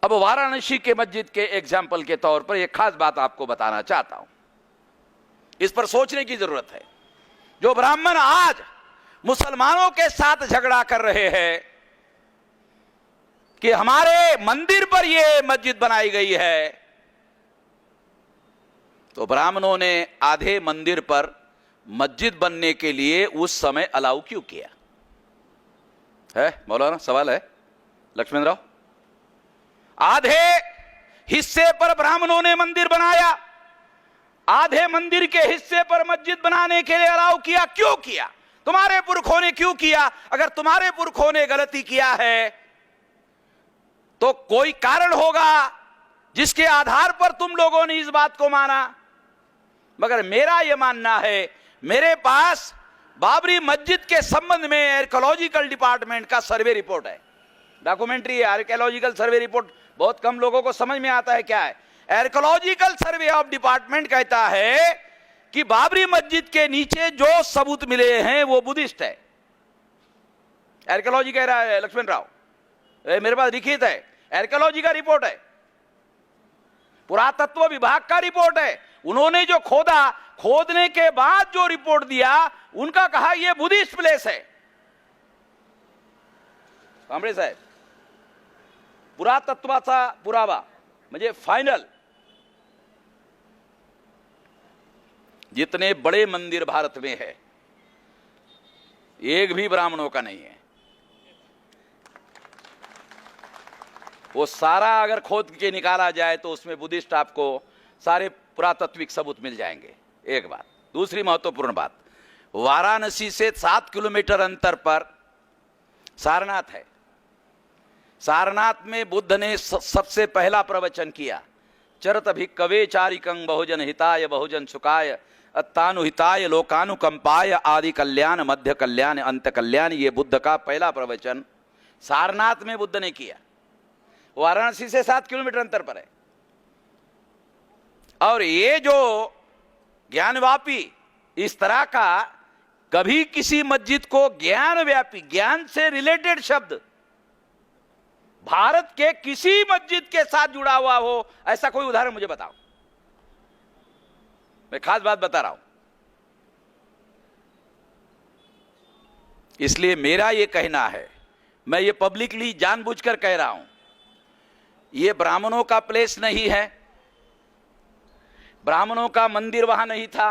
अब वाराणसी के मस्जिद के एग्जाम्पल के तौर पर एक खास बात आपको बताना चाहता हूं, इस पर सोचने की जरूरत है। जो ब्राह्मण आज मुसलमानों के साथ झगड़ा कर रहे हैं कि हमारे मंदिर पर यह मस्जिद बनाई गई है, तो ब्राह्मणों ने आधे मंदिर पर मस्जिद बनने के लिए उस समय अलाउ क्यों किया है? मौलाना सवाल है लक्ष्मण राव। आधे हिस्से पर ब्राह्मणों ने मंदिर बनाया, आधे मंदिर के हिस्से पर मस्जिद बनाने के लिए अलाउ किया, क्यों किया? तुम्हारे पुरखों ने क्यों किया? अगर तुम्हारे पुरखों ने गलती किया है तो कोई कारण होगा जिसके आधार पर तुम लोगों ने इस बात को माना। मगर मेरा यह मानना है, मेरे पास बाबरी मस्जिद के संबंध में आर्कियोलॉजिकल डिपार्टमेंट का सर्वे रिपोर्ट है, डॉक्यूमेंट्री है। आर्कियोलॉजिकल सर्वे रिपोर्ट बहुत कम लोगों को समझ में आता है क्या है। आर्कियोलॉजिकल सर्वे ऑफ डिपार्टमेंट कहता है कि बाबरी मस्जिद के नीचे जो सबूत मिले हैं वो बुद्धिस्ट है। आर्कियोलॉजी कह रहा है लक्ष्मण राव, मेरे पास लिखित है, आर्कियोलॉजी का रिपोर्ट है, पुरातत्व विभाग का रिपोर्ट है। उन्होंने जो खोदा, खोदने के बाद जो रिपोर्ट दिया, उनका कहा यह बुद्धिस्ट प्लेस है। कांबळे साहेब, पुरातत्वाचा पुरावा म्हणजे फाइनल। जितने बड़े मंदिर भारत में है, एक भी ब्राह्मणों का नहीं है। वो सारा अगर खोद के निकाला जाए तो उसमें बुद्धिस्ट आपको सारे पुरातात्विक सबूत मिल जाएंगे। एक बात। दूसरी महत्वपूर्ण बात, वाराणसी से 7 किलोमीटर अंतर पर सारनाथ है। सारनाथ में बुद्ध ने सबसे पहला प्रवचन किया, चरत भिक्कवे चारिकं बहुजन हिताय बहुजन सुखाय अत्तानुहिताय लोकानुकंपाय आदि कल्याण मध्य कल्याण अंत कल्याण। ये बुद्ध का पहला प्रवचन सारनाथ में बुद्ध ने किया। वाराणसी से 7 किलोमीटर अंतर पर है। और ये जो ज्ञानव्यापी इस तरह का कभी किसी मस्जिद को ज्ञान व्यापी, ज्ञान से रिलेटेड शब्द भारत के किसी मस्जिद के साथ जुड़ा हुआ हो, ऐसा कोई उदाहरण मुझे बताओ। मैं खास बात बता रहा हूं। इसलिए मेरा यह कहना है, मैं ये पब्लिकली जानबूझकर कह रहा हूं, ये ब्राह्मणों का प्लेस नहीं है, ब्राह्मणों का मंदिर वहां नहीं था,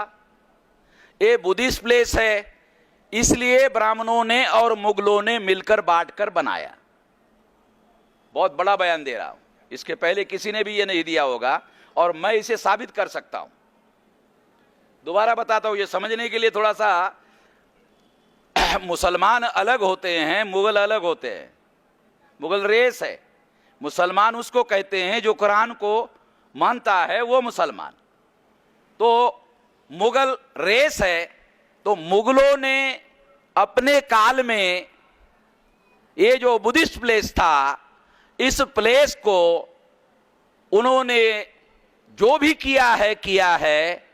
ये बुद्धिस्ट प्लेस है। इसलिए ब्राह्मणों ने और मुगलों ने मिलकर बांटकर बनाया। बहुत बड़ा बयान दे रहा हूं, इसके पहले किसी ने भी ये नहीं दिया होगा और मैं इसे साबित कर सकता हूं। दोबारा बताता हूं, ये समझने के लिए थोड़ा सा, मुसलमान अलग होते हैं, मुगल अलग होते हैं। मुगल रेस है, मुसलमान उसको कहते हैं जो कुरान को मानता है, वो मुसलमान। तो मुगल रेस है। तो मुगलों ने अपने काल में ये जो बुद्धिस्ट प्लेस था, इस प्लेस को उन्होंने जो भी किया है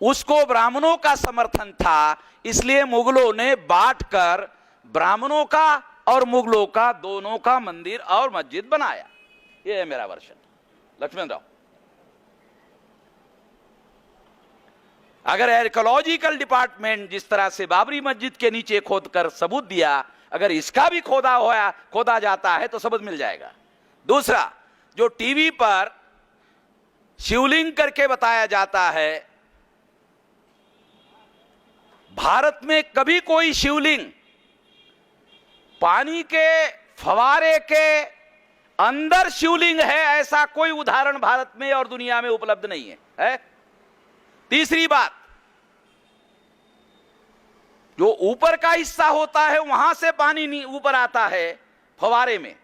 उसको ब्राह्मणों का समर्थन था। इसलिए मुगलों ने बांटकर ब्राह्मणों का और मुगलों का दोनों का मंदिर और मस्जिद बनाया। ये है मेरा वर्षन। लक्ष्मण राव, अगर आर्कियोलॉजिकल डिपार्टमेंट जिस तरह से बाबरी मस्जिद के नीचे खोदकर सबूत दिया, अगर इसका भी खोदा जाता है तो सबूत मिल जाएगा। दूसरा, जो टीवी पर शिवलिंग करके बताया जाता है, भारत में कभी कोई शिवलिंग पानी के फवारे के अंदर शिवलिंग है, ऐसा कोई उदाहरण भारत में और दुनिया में उपलब्ध नहीं है। तीसरी बात, जो ऊपर का हिस्सा होता है वहां से पानी ऊपर आता है फवारे में,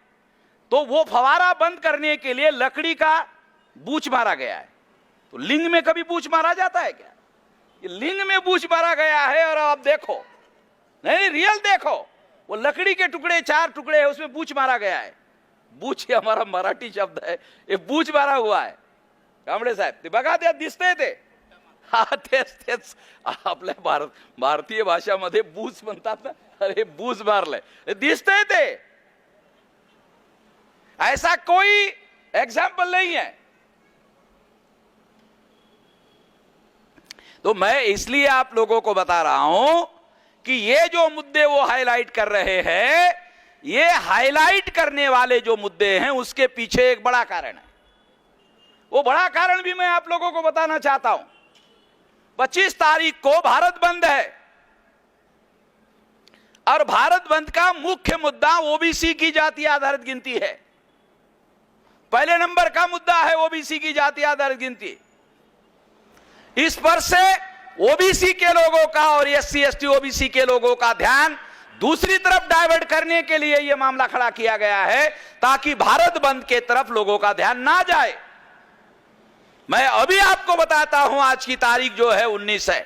तो वो फवारा बंद करने के लिए लकड़ी का बूच मारा गया है। तो लिंग में कभी बूच मारा जाता है क्या? ये लिंग में बूच मारा गया है। और आप देखो, नहीं रियल देखो, वो लकड़ी के टुकड़े, 4 टुकड़े है, उसमें बूच मारा गया है। बूच ये हमारा मराठी शब्द है, ये बूच मारा हुआ है। कांबळे साहेब, ते बघा, ते दिसतंय ते. हा, तेच आपल्या भारतीय भाषामध्ये बूच म्हणतात ना. अरे बूच मारलंय, दिसतंय ते. ऐसा कोई एग्जाम्पल नहीं है। तो मैं इसलिए आप लोगों को बता रहा हूं कि ये जो मुद्दे वो हाईलाइट कर रहे हैं, ये हाईलाइट करने वाले जो मुद्दे हैं उसके पीछे एक बड़ा कारण है। वो बड़ा कारण भी मैं आप लोगों को बताना चाहता हूं। 25 तारीख को भारत बंद है और भारत बंद का मुख्य मुद्दा ओबीसी की जाति आधारित गिनती है। पहले नंबर का मुद्दा है ओबीसी की जाति आधारित गिनती। इस पर से ओबीसी के लोगों का और एससी एसटी ओबीसी के लोगों का ध्यान दूसरी तरफ डाइवर्ट करने के लिए यह मामला खड़ा किया गया है, ताकि भारत बंद के तरफ लोगों का ध्यान ना जाए। मैं अभी आपको बताता हूं, आज की तारीख जो है 19 है।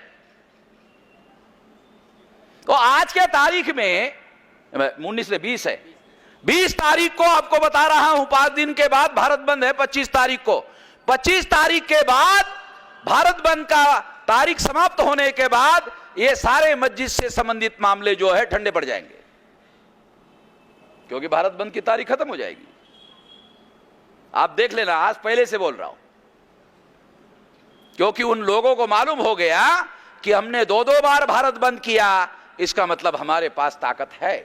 तो आज के तारीख में 19 से 20 है। 20 तारीख को आपको बता रहा हूं, 5 दिन के बाद भारत बंद है। 25 तारीख को, 25 तारीख के बाद भारत बंद का तारीख समाप्त होने के बाद ये सारे मस्जिद से संबंधित मामले जो है ठंडे पड़ जाएंगे, क्योंकि भारत बंद की तारीख खत्म हो जाएगी। आप देख लेना, आज पहले से बोल रहा हूं, क्योंकि उन लोगों को मालूम हो गया कि हमने 2-2 बार भारत बंद किया, इसका मतलब हमारे पास ताकत है।